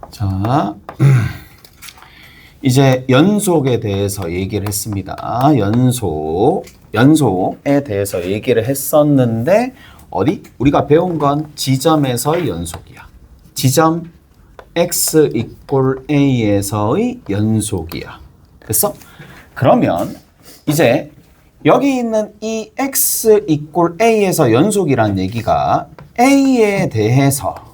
자, 이제 연속에 대해서 얘기를 했습니다. 연속에 대해서 얘기를 했었는데 어디? 우리가 배운 건 지점에서의 연속이야. 지점 x equal a에서의 연속이야. 됐어? 그러면 이제 여기 있는 이 x equal a에서 연속이란 얘기가 a에 대해서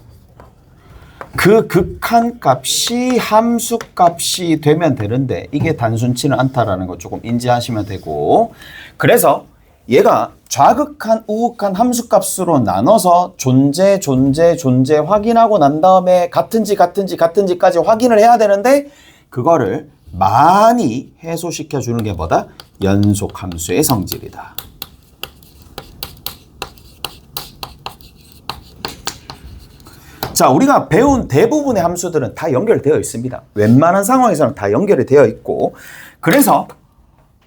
그 극한값이 함수값이 되면 되는데 이게 단순치는 않다라는 거 조금 인지하시면 되고, 그래서 얘가 좌극한, 우극한 함수값으로 나눠서 존재 확인하고 난 다음에 같은지까지 확인을 해야 되는데 그거를 많이 해소시켜 주는 게 뭐다? 연속함수의 성질이다. 자, 우리가 배운 대부분의 함수들은 다 연결되어 있습니다. 웬만한 상황에서는 다 연결이 되어 있고, 그래서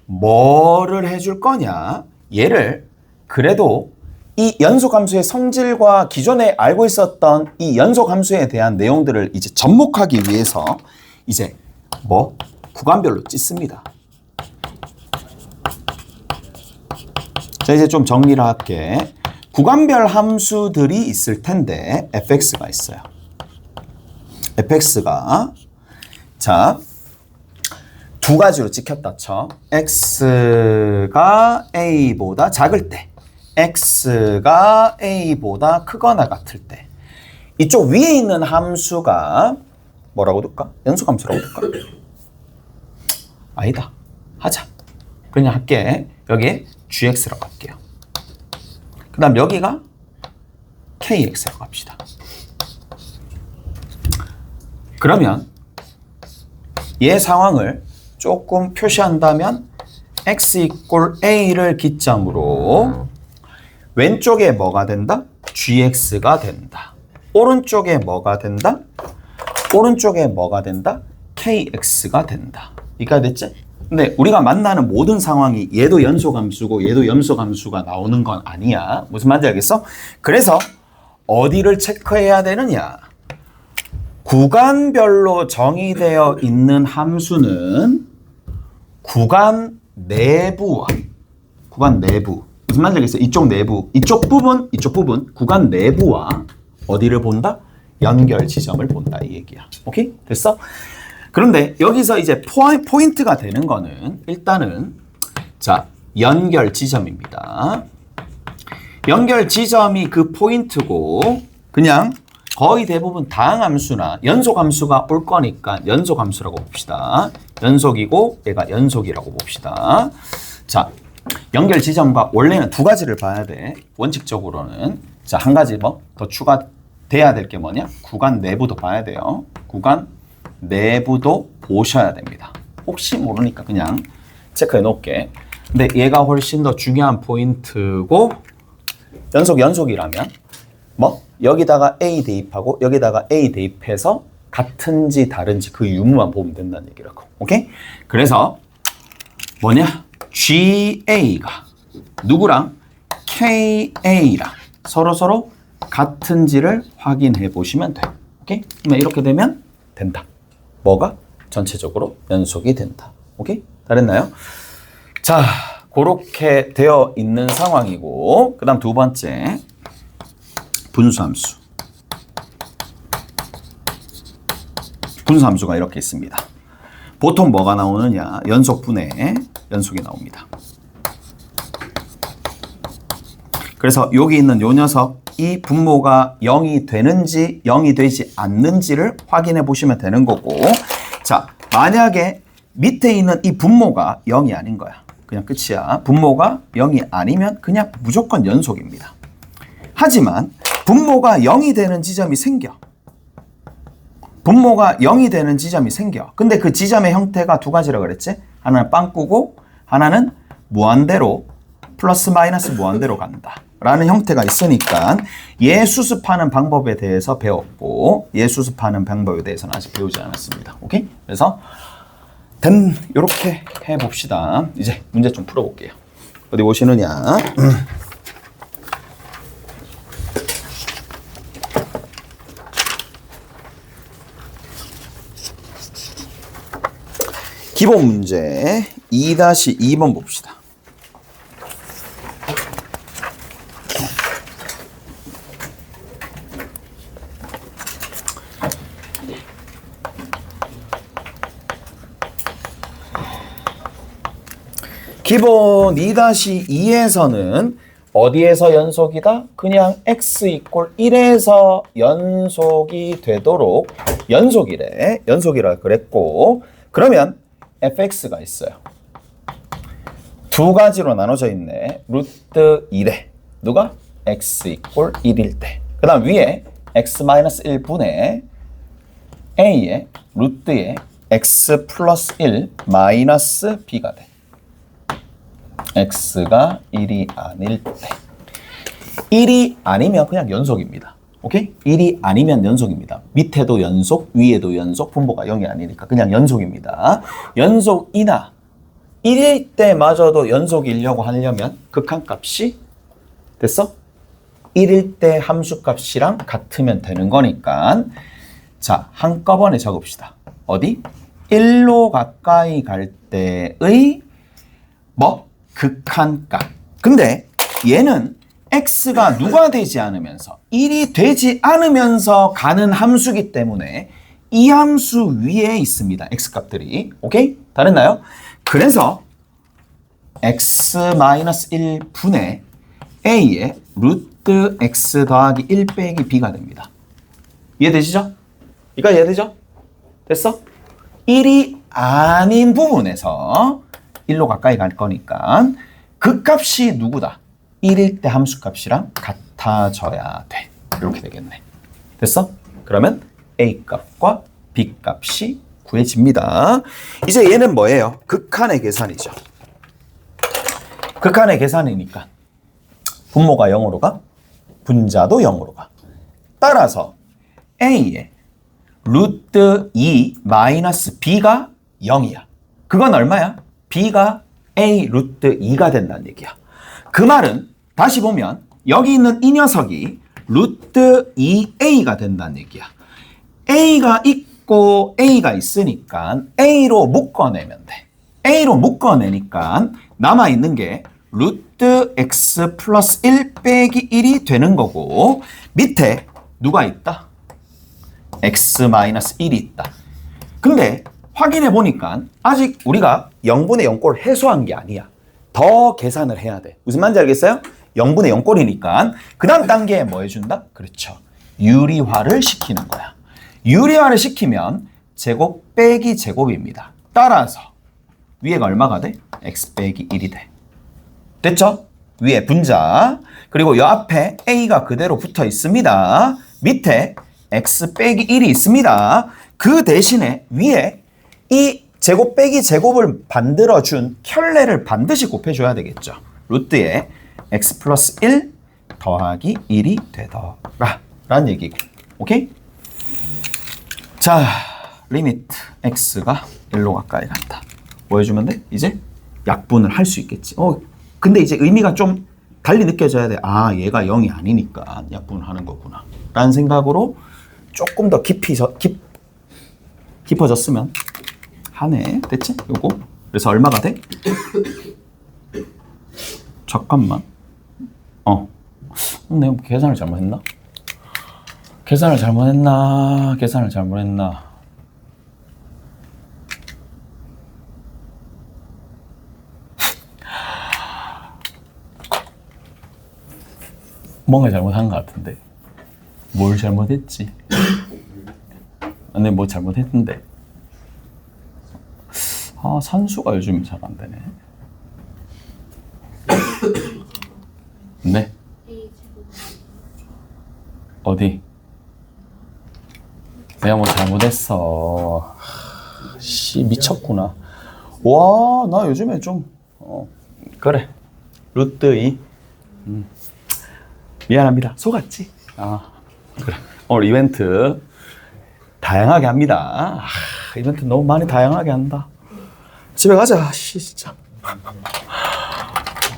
뭐를 해줄 거냐? 얘를 그래도 이 연속함수의 성질과 기존에 알고 있었던 이 연속함수에 대한 내용들을 이제 접목하기 위해서 이제 구간별로 찢습니다. 자, 이제 좀 정리를 할게. 구간별 함수들이 있을 텐데 fx가 있어요. fx가 자, 두 가지로 찍혔다 쳐. x가 a보다 작을 때, x가 a보다 크거나 같을 때. 이쪽 위에 있는 함수가 뭐라고 둘까? 연속함수라고 둘까? 아니다. 하자. 그냥 할게. 여기에 gx라고 할게요. 그 다음 여기가 kx라고 합시다. 그러면 얘 상황을 조금 표시한다면 x equal a를 기점으로 왼쪽에 뭐가 된다? gx가 된다. 오른쪽에 뭐가 된다? 오른쪽에 뭐가 된다? kx가 된다. 이까 됐지? 근데 우리가 만나는 모든 상황이 얘도 연속함수고 얘도 연속함수가 나오는 건 아니야. 무슨 말인지 알겠어? 그래서 어디를 체크해야 되느냐? 구간별로 정의되어 있는 함수는 구간 내부. 무슨 말인지 알겠어? 이쪽 내부, 이쪽 부분 구간 내부와 어디를 본다? 연결 지점을 본다 이 얘기야. 오케이? 됐어? 그런데 여기서 이제 포인트가 되는 거는 일단은 자, 연결 지점입니다. 연결 지점이 그 포인트고, 그냥 거의 대부분 다항함수나 연속함수가 올 거니까 연속함수라고 봅시다. 연속이고 얘가 연속이라고 봅시다. 자, 연결 지점과 원래는 두 가지를 봐야 돼. 원칙적으로는. 자, 한 가지 더 추가돼야 될 게 뭐냐? 구간 내부도 봐야 돼요. 구간 내부도 보셔야 됩니다. 혹시 모르니까 그냥 체크해 놓을게. 근데 얘가 훨씬 더 중요한 포인트고, 연속이라면 여기다가 A 대입하고 여기다가 A 대입해서 같은지 다른지 그 유무만 보면 된다는 얘기라고. 오케이? 그래서 뭐냐? GA가 누구랑? KA랑 서로 같은지를 확인해 보시면 돼. 오케이? 그러면 이렇게 되면 된다. 뭐가? 전체적으로 연속이 된다. 오케이? 다 됐나요? 자, 그렇게 되어 있는 상황이고, 그 다음 두 번째 분수함수. 분수함수가 이렇게 있습니다. 보통 뭐가 나오느냐? 연속분의 연속이 나옵니다. 그래서 여기 있는 요 녀석, 이 분모가 0이 되는지 0이 되지 않는지를 확인해 보시면 되는 거고, 자, 만약에 밑에 있는 이 분모가 0이 아닌 거야. 그냥 끝이야. 분모가 0이 아니면 그냥 무조건 연속입니다. 하지만 분모가 0이 되는 지점이 생겨. 근데 그 지점의 형태가 두 가지라고 그랬지? 하나는 빵꾸고 하나는 무한대로 플러스 마이너스 무한대로 간다 라는 형태가 있으니까 얘 수습하는 방법에 대해서 배웠고, 얘 수습하는 방법에 대해서는 아직 배우지 않았습니다. 오케이? 그래서 이렇게 해봅시다. 이제 문제 좀 풀어볼게요. 어디 보시느냐? 기본 문제 2-2번 봅시다. 기본 2-2에서는 어디에서 연속이다? 그냥 x 이꼴 1에서 연속이 되도록 연속이래. 연속이라 그랬고, 그러면 fx가 있어요. 두 가지로 나눠져 있네. 루트 2래. 누가? x 이꼴 1일 때. 그 다음 위에 x-1분의 a의 루트에 x 플러스 1 마이너스 b가 돼. x가 1이 아닐 때. 1이 아니면 그냥 연속입니다. 오케이? 1이 아니면 연속입니다. 밑에도 연속, 위에도 연속, 분모가 0이 아니니까 그냥 연속입니다. 연속이나 1일 때마저도 연속이려고 하려면 극한값이 됐어? 1일 때 함수값이랑 같으면 되는 거니까 자, 한꺼번에 적읍시다. 어디? 1로 가까이 갈 때의 뭐? 극한값. 근데 얘는 x가 누가 되지 않으면서 1이 되지 않으면서 가는 함수기 때문에 이 함수 위에 있습니다. x값들이. 오케이? 다 됐나요? 그래서 x-1분의 a의 루트 x 더하기 1 빼기 b가 됩니다. 이해되시죠? 이거 이해되죠? 됐어? 1이 아닌 부분에서 1로 가까이 갈 거니까 그 값이 누구다? 1일 때 함수값이랑 같아져야 돼. 이렇게 되겠네. 됐어? 그러면 A 값과 B 값이 구해집니다. 이제 얘는 뭐예요? 극한의 계산이죠. 극한의 계산이니까 분모가 0으로 가, 분자도 0으로 가. 따라서 A의 루트 2 마이너스 B가 0이야. 그건 얼마야? B가 A 루트 2가 된다는 얘기야. 그 말은 다시 보면 여기 있는 이 녀석이 루트 2A가 된다는 얘기야. A가 있고 A가 있으니까 A로 묶어내면 돼. A로 묶어내니까 남아있는 게 루트 X 플러스 1 빼기 1이 되는 거고 밑에 누가 있다? X 마이너스 1이 있다. 근데 확인해 보니까 아직 우리가 0분의 0꼴 해소한 게 아니야. 더 계산을 해야 돼. 무슨 말인지 알겠어요? 0분의 0꼴이니까 그 다음 단계에 뭐 해준다? 그렇죠. 유리화를 시키는 거야. 유리화를 시키면 제곱 빼기 제곱입니다. 따라서 위에가 얼마가 돼? x 빼기 1이 돼. 됐죠? 위에 분자. 그리고 이 앞에 a가 그대로 붙어 있습니다. 밑에 x 빼기 1이 있습니다. 그 대신에 위에 이 제곱 빼기 제곱을 만들어준 켤레를 반드시 곱해줘야 되겠죠. 루트에 x 플러스 1 더하기 1이 되더라 라는 얘기고. 오케이? 자, 리미트 x가 1로 가까이 간다. 뭐 해주면 돼? 이제 약분을 할 수 있겠지. 근데 이제 의미가 좀 달리 느껴져야 돼. 아, 얘가 0이 아니니까 약분을 하는 거구나 라는 생각으로 조금 더 깊어졌으면 하네. 됐지? 요거. 그래서 얼마가 돼? 잠깐만. 내가 계산을 잘못했나? 계산을 잘못했나? 뭔가 잘못한 것 같은데. 뭘 잘못했지? 근데 뭐 잘못했는데. 산수가 요즘 잘 안 되네. 네. 어디? 내가 뭐 잘못했어. 미쳤구나. 와, 나 요즘에 좀 그래. 루트 2. 미안합니다. 속았지? 그래. 오늘 이벤트 다양하게 합니다. 이벤트 너무 많이 다양하게 한다. 집에 가자. 진짜.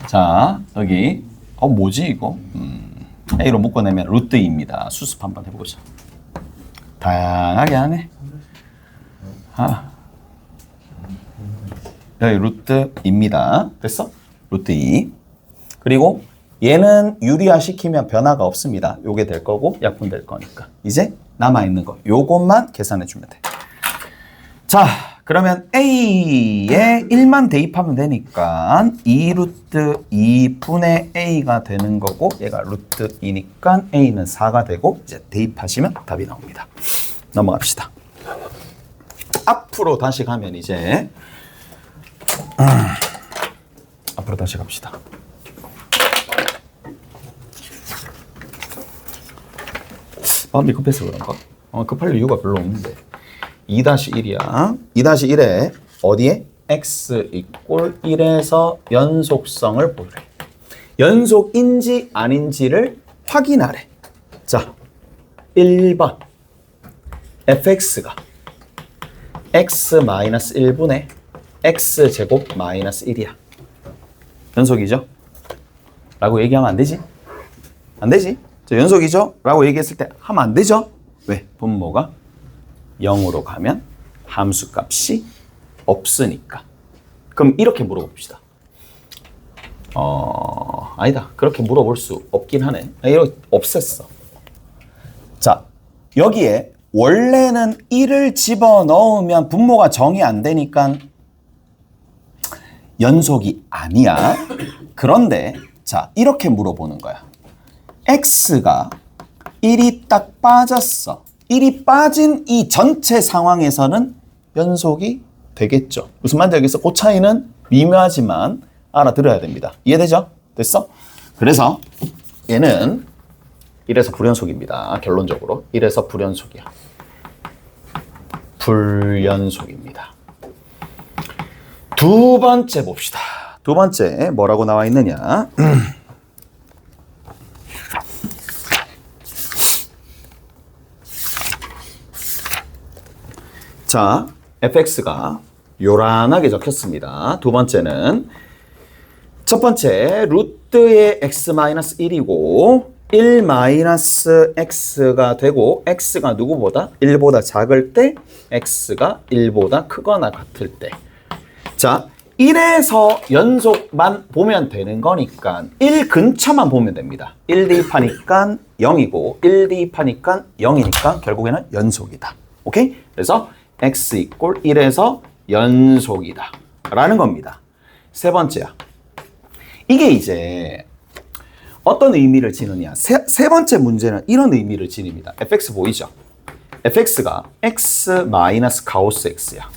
자, 여기 뭐지 이거? A로 묶어내면 루트 2입니다. 수습 한번 해보자. 다양하게 하네. 여기 루트 2입니다. 됐어? 루트 2. 그리고 얘는 유리화 시키면 변화가 없습니다. 요게 될 거고 약분 될 거니까. 이제 남아있는 거 요것만 계산해 주면 돼. 자, 그러면 A에 1만 대입하면 되니까 2루트 2분의 A가 되는 거고 얘가 루트 2니까 A는 4가 되고 이제 대입하시면 답이 나옵니다. 넘어갑시다. 앞으로 다시 가면 이제 앞으로 다시 갑시다. 마음이 급해서 그런가? 급할 이유가 별로 없는데 2-1이야. 2-1에 어디에? x 이꼴 1에서 연속성을 보래. 연속인지 아닌지를 확인하래. 자, 1번 fx가 x-1분의 x제곱 마이너스 1이야. 연속이죠? 라고 얘기하면 안 되지? 안 되지? 연속이죠? 라고 얘기했을 때 하면 안 되죠? 왜? 분모가 0으로 가면 함수 값이 없으니까. 그럼 이렇게 물어봅시다. 아니다. 그렇게 물어볼 수 없긴 하네. 이렇게 없앴어. 자, 여기에 원래는 1을 집어넣으면 분모가 정이 안 되니까 연속이 아니야. 그런데 자, 이렇게 물어보는 거야. x가 1이 딱 빠졌어. 1이 빠진 이 전체 상황에서는 연속이 되겠죠. 무슨 말인지 알겠어? 그 차이는 미묘하지만 알아들어야 됩니다. 이해되죠? 됐어? 그래서 얘는 1에서 불연속입니다. 결론적으로 1에서 불연속이야. 불연속입니다. 두 번째 봅시다. 두 번째 뭐라고 나와 있느냐? 자, fx가 요란하게 적혔습니다. 두 번째는 첫 번째 루트의 x-1이고 1-x가 되고 x가 누구보다? 1보다 작을 때 x가 1보다 크거나 같을 때. 자, 1에서 연속만 보면 되는 거니까 1 근처만 보면 됩니다. 1 대입하니까 0이고 1 대입하니까 0이니까 결국에는 연속이다. 오케이? 그래서 x 이꼴 1에서 연속이다 라는 겁니다. 세 번째야. 이게 이제 어떤 의미를 지느냐. 세 번째 문제는 이런 의미를 지닙니다. fx 보이죠? fx가 x 마이너스 가우스 x야.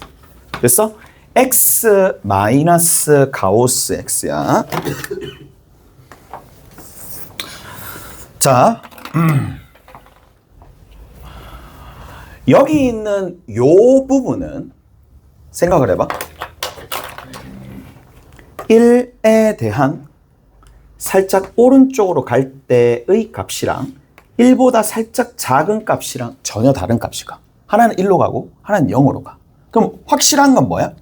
됐어? x 마이너스 가우스 x야. 자, 여기 있는 요 부분은 생각을 해봐. 1에 대한 살짝 오른쪽으로 갈 때의 값이랑 1보다 살짝 작은 값이랑 전혀 다른 값이 가. 하나는 1로 가고 하나는 0으로 가. 그럼 확실한 건 뭐야?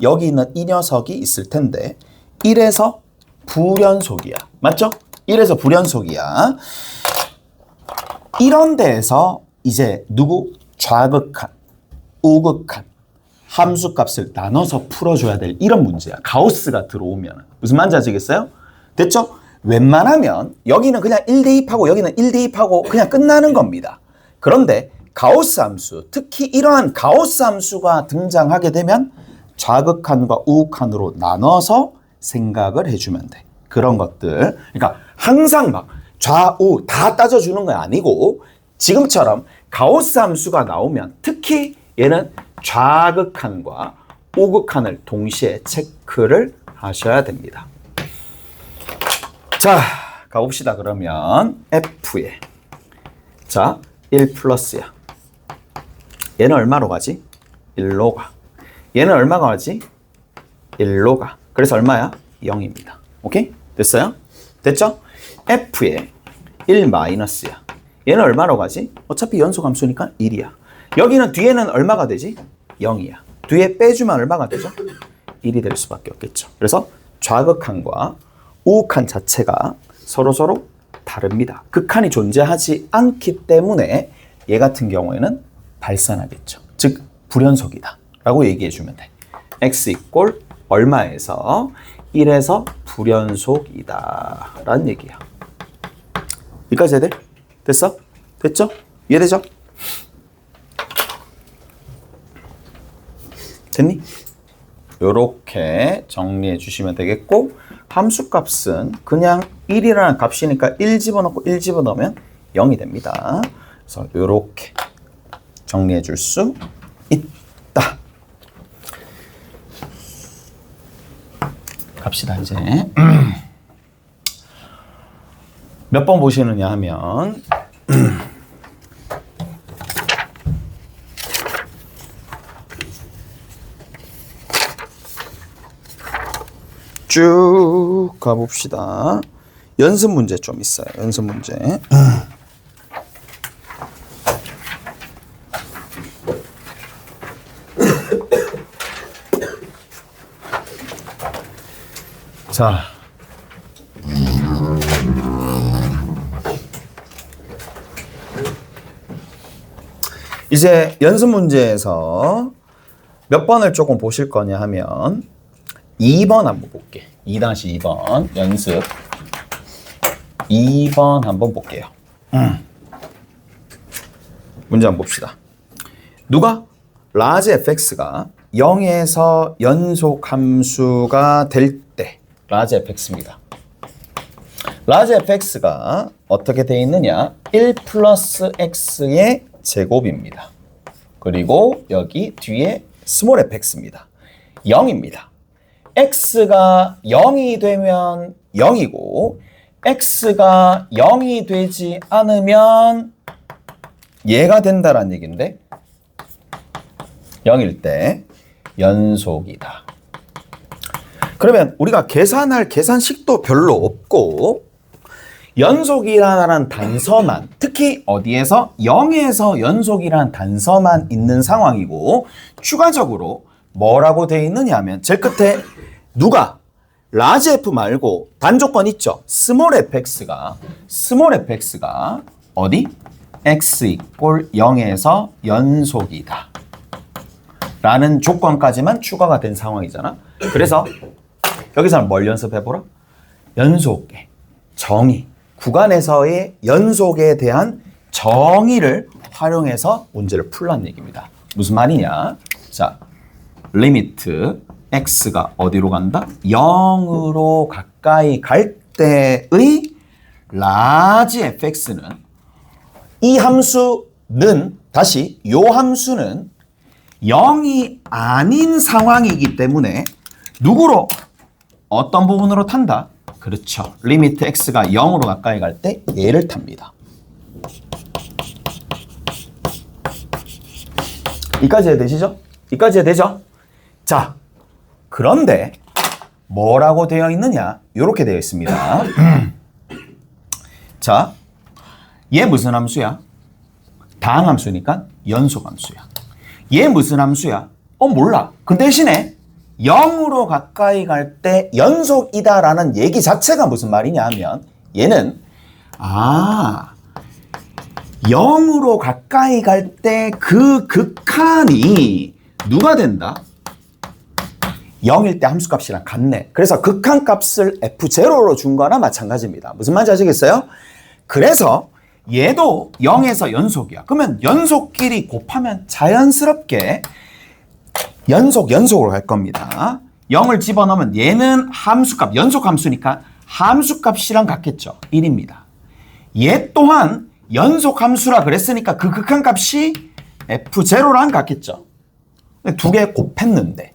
여기 있는 이 녀석이 있을 텐데 1에서 불연속이야. 맞죠? 1에서 불연속이야. 이런 데에서 이제 누구? 좌극한, 우극한 함수값을 나눠서 풀어줘야 될 이런 문제야. 가우스가 들어오면. 무슨 말인지 아시겠어요? 됐죠? 웬만하면 여기는 그냥 1 대입하고 여기는 1 대입하고 그냥 끝나는 겁니다. 그런데 가우스 함수, 특히 이러한 가우스 함수가 등장하게 되면 좌극한과 우극한으로 나눠서 생각을 해주면 돼. 그런 것들. 그러니까 항상 막 좌우 다 따져주는 건 아니고 지금처럼 가우스 함수가 나오면 특히 얘는 좌극한과 우극한을 동시에 체크를 하셔야 됩니다. 자, 가봅시다. 그러면 F에 자, 1 플러스야. 얘는 얼마로 가지? 1로 가. 얘는 얼마가 가지? 1로 가. 그래서 얼마야? 0입니다. 오케이? 됐어요? 됐죠? F에 1 마이너스야. 얘는 얼마로 가지? 어차피 연속함수니까 1이야. 여기는 뒤에는 얼마가 되지? 0이야. 뒤에 빼주면 얼마가 되죠? 1이 될 수밖에 없겠죠. 그래서 좌극한과 우극한 자체가 서로서로 다릅니다. 극한이 존재하지 않기 때문에 얘 같은 경우에는 발산하겠죠. 즉 불연속이다 라고 얘기해 주면 돼. x 이꼴 얼마에서 1에서 불연속이다 라는 얘기야. 여기까지 해야 돼? 됐어? 됐죠? 이해되죠? 됐니? 요렇게 정리해 주시면 되겠고, 함수값은 그냥 1이라는 값이니까 1 집어넣고 1 집어넣으면 0이 됩니다. 그래서 요렇게 정리해 줄 수 있다. 갑시다 이제. 몇 번 보시느냐 하면 쭉 가봅시다. 연습 문제 좀 있어요. 연습 문제. 자, 이제 연습 문제에서 몇 번을 조금 보실 거냐 하면 2번 한번 볼게. 2-2번 연습 2번 한번 볼게요. 문제 한번 봅시다. 누가? 라지 fx가 0에서 연속 함수가 될 때 라지 fx입니다. 라지 fx가 어떻게 되어 있느냐? 1 플러스 x의 제곱입니다. 그리고 여기 뒤에 스몰 fx입니다. 0입니다. x가 0이 되면 0이고 x가 0이 되지 않으면 얘가 된다라는 얘기인데 0일 때 연속이다. 그러면 우리가 계산할 계산식도 별로 없고 연속이라는 단서만, 특히 어디에서? 0에서 연속이라는 단서만 있는 상황이고, 추가적으로 뭐라고 되어 있느냐 하면 제일 끝에 누가? 라지 f 말고 단조건 있죠? 스몰 fx가 어디? x 이꼴 0에서 연속이다 라는 조건까지만 추가가 된 상황이잖아. 그래서 여기서는 뭘 연습해보라? 연속의 정의, 구간에서의 연속에 대한 정의를 활용해서 문제를 풀라는 얘기입니다. 무슨 말이냐? 자, 리미트 x가 어디로 간다? 0으로 가까이 갈 때의 라지 fx는 이 함수는 다시 요 함수는 0이 아닌 상황이기 때문에 누구로? 어떤 부분으로 탄다? 그렇죠. 리미트 x가 0으로 가까이 갈 때 얘를 탑니다. 이까지 해야 되시죠? 이까지 해야 되죠? 자, 그런데 뭐라고 되어 있느냐? 이렇게 되어 있습니다. 자, 얘 무슨 함수야? 다항함수니까 연속함수야. 얘 무슨 함수야? 몰라. 그 대신에 0으로 가까이 갈 때 연속이다라는 얘기 자체가 무슨 말이냐 하면 얘는 0으로 가까이 갈 때 그 극한이 누가 된다? 0일 때 함수값이랑 같네. 그래서 극한값을 f0로 준 거나 마찬가지입니다. 무슨 말인지 아시겠어요? 그래서 얘도 0에서 연속이야. 그러면 연속끼리 곱하면 자연스럽게 연속으로 갈 겁니다. 0을 집어넣으면 얘는 함수값, 연속함수니까 함수값이랑 같겠죠. 1입니다. 얘 또한 연속함수라 그랬으니까 그 극한값이 f0랑 같겠죠. 두 개 곱했는데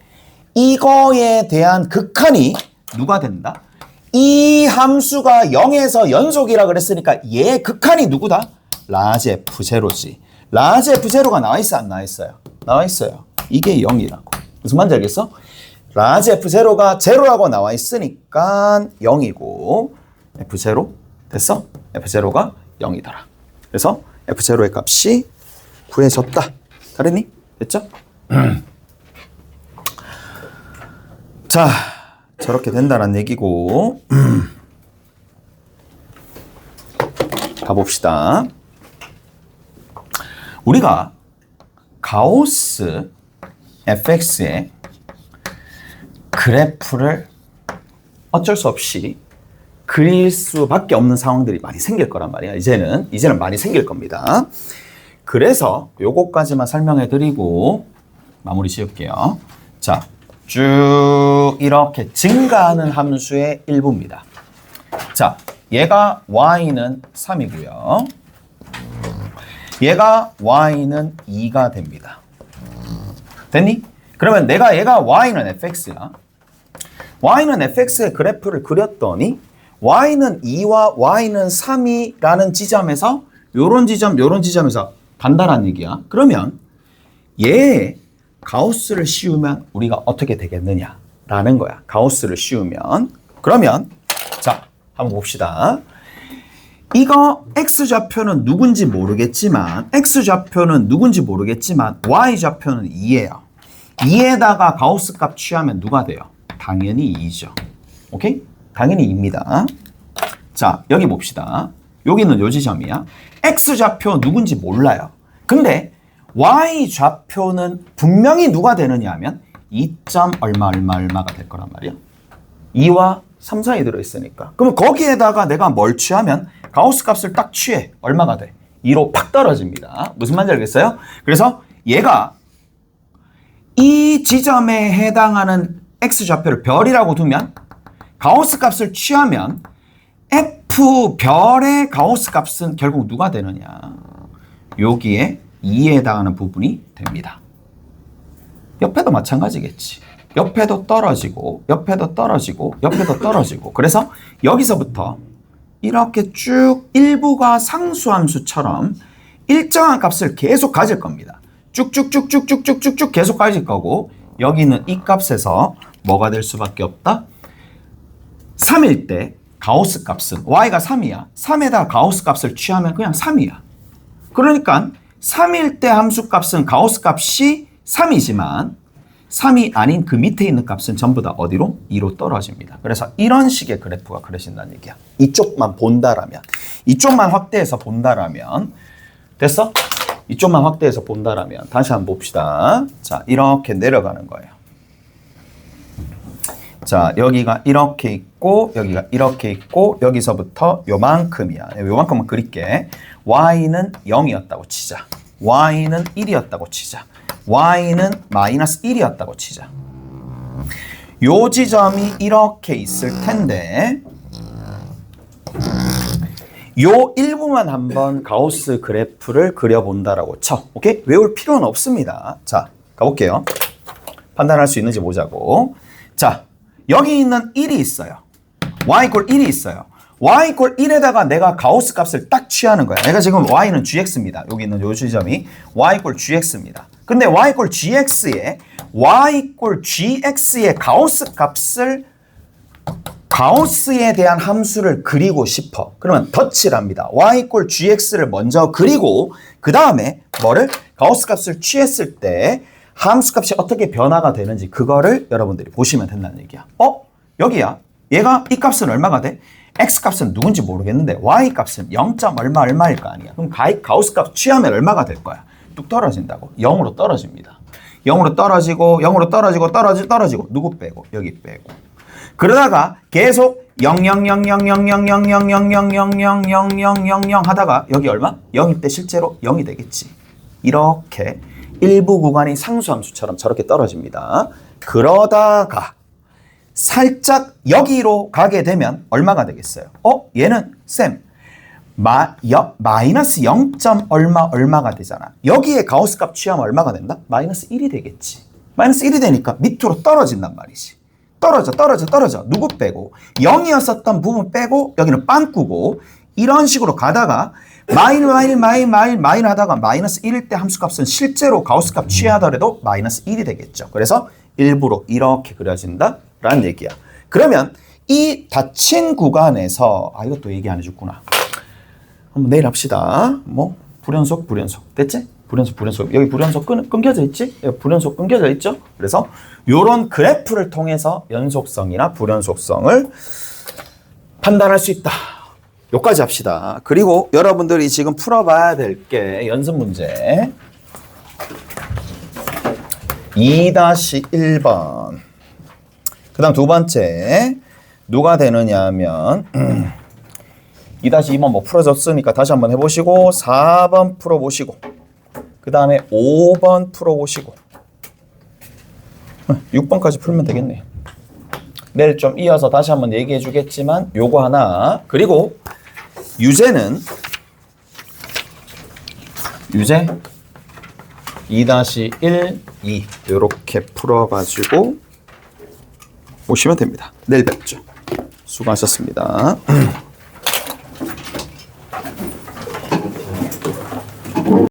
이거에 대한 극한이 누가 된다? 이 함수가 0에서 연속이라 그랬으니까 얘 극한이 누구다? 라지 f0지. 라지 f0가 나와 있어 안 나와 있어요? 나와 있어요. 이게 0이라고. 무슨 말인지 알겠어? 라지 f0가 0라고 나와 있으니까 0이고 f0 됐어? f0가 0이더라. 그래서 f0의 값이 구해졌다. 다르니? 됐죠? 자, 저렇게 된다는 얘기고 가봅시다. 우리가 가우스 fx의 그래프를 어쩔 수 없이 그릴 수밖에 없는 상황들이 많이 생길 거란 말이야. 이제는 많이 생길 겁니다. 그래서 요거까지만 설명해 드리고 마무리 지을게요. 자, 쭉 이렇게 증가하는 함수의 일부입니다. 자, 얘가 y는 3이고요. 얘가 y는 2가 됩니다. 됐니? 그러면 얘가 y는 fx야. y는 fx의 그래프를 그렸더니 y는 2와 y는 3이라는 지점에서 요런 지점에서 간다라는 얘기야. 그러면 얘의 가우스를 씌우면 우리가 어떻게 되겠느냐라는 거야. 가우스를 씌우면. 그러면 자, 한번 봅시다. 이거 x좌표는 누군지 모르겠지만 y좌표는 2예요. 2에다가 가우스 값 취하면 누가 돼요? 당연히 2죠. 오케이? 당연히 2입니다. 자, 여기 봅시다. 여기는 요 지점이야. x좌표 누군지 몰라요. 근데 y좌표는 분명히 누가 되느냐 하면 2점 얼마가 될 거란 말이야. 2와 3 사이 들어있으니까. 그럼 거기에다가 내가 뭘 취하면 가우스 값을 딱 취해. 얼마가 돼? 2로 팍 떨어집니다. 무슨 말인지 알겠어요? 그래서 얘가 이 지점에 해당하는 x좌표를 별이라고 두면 가우스 값을 취하면 f 별의 가우스 값은 결국 누가 되느냐? 여기에 2에 해당하는 부분이 됩니다. 옆에도 마찬가지겠지. 옆에도 떨어지고 그래서 여기서부터 이렇게 쭉 일부가 상수함수처럼 일정한 값을 계속 가질 겁니다. 쭉쭉쭉쭉쭉쭉쭉 계속 가질 거고 여기는 이 값에서 뭐가 될 수밖에 없다? 3일 때 가우스 값은 y가 3이야. 3에다 가우스 값을 취하면 그냥 3이야. 그러니까 3일 때 함수 값은 가우스 값이 3이지만 3이 아닌 그 밑에 있는 값은 전부 다 어디로? 2로 떨어집니다. 그래서 이런 식의 그래프가 그려진다는 얘기야. 이쪽만 본다라면. 이쪽만 확대해서 본다라면. 됐어? 이쪽만 확대해서 본다라면. 다시 한번 봅시다. 자, 이렇게 내려가는 거예요. 자, 여기가 이렇게 있고 여기가 이렇게 있고 여기서부터 요만큼이야. 요만큼만 그릴게. y는 0이었다고 치자. y는 1이었다고 치자. y는 마이너스 1이었다고 치자. 요 지점이 이렇게 있을 텐데 요 일부만 한번 가우스 그래프를 그려본다라고 쳐. 오케이? 외울 필요는 없습니다. 자, 가볼게요. 판단할 수 있는지 보자고. 자, 여기 있는 1이 있어요. y = 1이 있어요. y = 1에다가 내가 가우스 값을 딱 취하는 거야. 내가 지금 y는 gx입니다. 여기 있는 요 지점이 y = gx입니다. 근데 y = gx의 가우스 값을 가우스에 대한 함수를 그리고 싶어. 그러면 덧칠합니다. y = gx를 먼저 그리고 그 다음에 뭐를? 가우스 값을 취했을 때 함수 값이 어떻게 변화가 되는지 그거를 여러분들이 보시면 된다는 얘기야. 여기야. 얘가 이 값은 얼마가 돼? x 값은 누군지 모르겠는데 y 값은 0. 얼마일 거 아니야. 그럼 가우스 값 취하면 얼마가 될 거야? 뚝 떨어진다고. 0으로 떨어집니다. 0으로 떨어지고 떨어지고 누구 빼고 여기 빼고. 그러다가 계속 0 하다가 여기 얼마? 0일 때 실제로 0이 되겠지. 이렇게 일부 구간이 상수함수처럼 저렇게 떨어집니다. 그러다가 살짝 여기로 가게 되면 얼마가 되겠어요? 얘는 쌤 마이너스 0. 얼마가 되잖아. 여기에 가우스 값 취하면 얼마가 된다? 마이너스 1이 되겠지. 마이너스 1이 되니까 밑으로 떨어진단 말이지. 떨어져. 누구 빼고? 0이었었던 부분 빼고 여기는 빵꾸고 이런 식으로 가다가 마인 하다가 마이너스 1일 때 함수값은 실제로 가우스 값 취하더라도 마이너스 1이 되겠죠. 그래서 일부러 이렇게 그려진다라는 얘기야. 그러면 이 닫힌 구간에서 이것도 얘기 안 해줬구나. 한번 내일 합시다. 불연속 됐지? 불연속 여기 불연속 끊겨져 있지? 여기 불연속 끊겨져 있죠? 그래서 요런 그래프를 통해서 연속성이나 불연속성을 판단할 수 있다. 요까지 합시다. 그리고 여러분들이 지금 풀어봐야 될 게 연습 문제 2-1번. 그 다음 두 번째 누가 되느냐 하면 2-2번 뭐 풀어졌으니까 다시 한번 해보시고 4번 풀어보시고 그 다음에 5번 풀어보시고 6번까지 풀면 되겠네요. 내일 좀 이어서 다시 한번 얘기해 주겠지만 요거 하나, 그리고 유제 2-1, 2 이렇게 풀어가지고 오시면 됩니다. 내일 뵙죠. 수고하셨습니다.